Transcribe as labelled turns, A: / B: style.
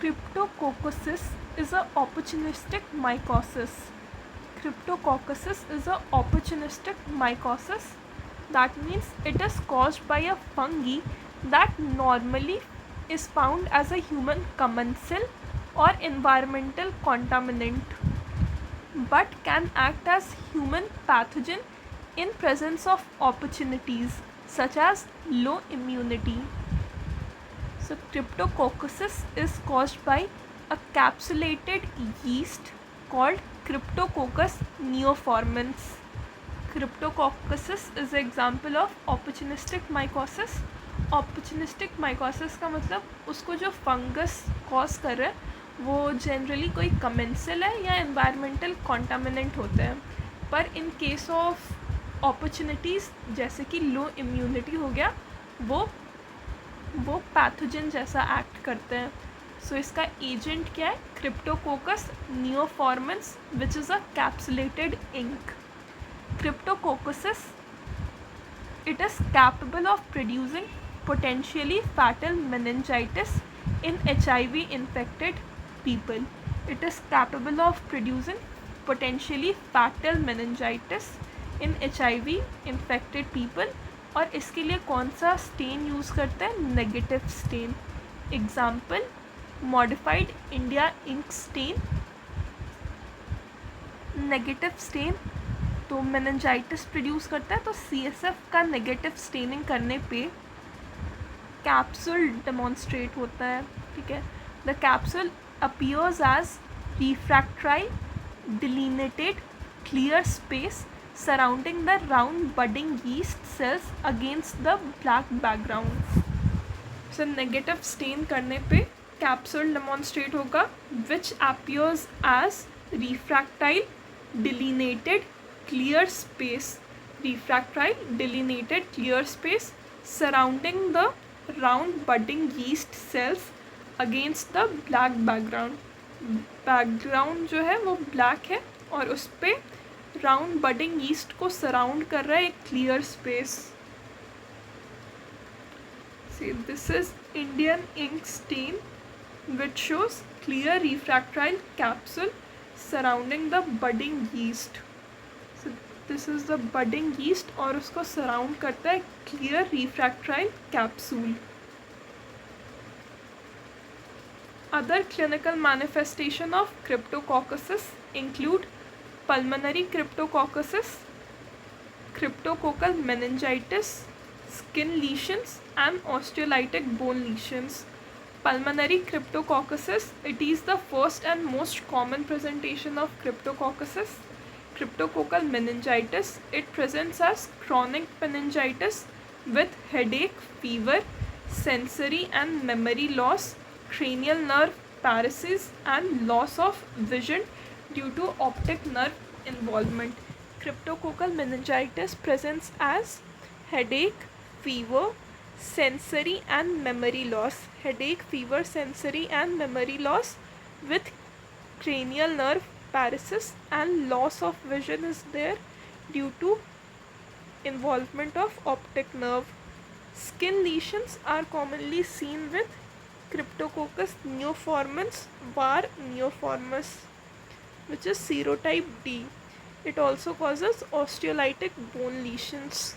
A: Cryptococcus is a opportunistic mycosis. Cryptococcus is a opportunistic mycosis. That means it is caused by a fungi that normally is found as a human commensal or environmental contaminant, but can act as human pathogen in presence of opportunities such as low immunity. So Cryptococcus is caused by a capsulated yeast called Cryptococcus neoformans. Cryptococcus is an example of opportunistic mycosis. Opportunistic mycosis का मतलब उसको जो fungus cause कर रहा है वो generally कोई commensal है या एनवायरमेंटल कॉन्टामिनेंट होते हैं, पर इन केस ऑफ अपॉर्चुनिटीज़ जैसे कि लो इम्यूनिटी हो गया वो पैथोजन जैसा एक्ट करते हैं. सो इसका एजेंट क्या है? Cryptococcus neoformans which is a capsulated ink. Cryptococcus, it is capable of producing potentially fatal meningitis in HIV infected people. It is capable of producing potentially fatal meningitis in HIV infected people. और इसके लिए कौन सा stand use करते हैं? Negative stain. Example modified India ink stain. Negative stain तो meningitis produce करता है, तो CSF का नेगेटिव स्टेनिंग करने पे कैप्सूल डेमोन्स्ट्रेट होता है. ठीक है. The capsule appears as refractile delineated clear space surrounding the round budding yeast cells against the black background. So negative stain करने पे capsule demonstrate होगा which appears as refractile delineated clear space. Refractile delineated clear space surrounding the round budding yeast cells against the black background. Background जो है वो black है और उस पर राउंड बडिंग यीस्ट को सराउंड कर रहा है एक clear space. See, this is Indian ink stain which shows clear refractile capsule surrounding the budding yeast. So this is the budding yeast और उसको सराउंड करता है clear refractile capsule. Other clinical manifestation of Cryptococcus include pulmonary cryptococcosis, cryptococcal meningitis, skin lesions and osteolytic bone lesions. Pulmonary cryptococcosis, it is the first and most common presentation of cryptococcosis. Cryptococcal meningitis, it presents as chronic meningitis with headache, fever, sensory and memory loss, cranial nerve paresis and loss of vision due to optic nerve involvement. Cryptococcal meningitis presents as headache, fever, sensory and memory loss. Headache, fever, sensory and memory loss with cranial nerve paresis and loss of vision is there due to involvement of optic nerve. Skin lesions are commonly seen with Cryptococcus neoformans var neoformis, which is serotype D. It also causes osteolytic bone lesions.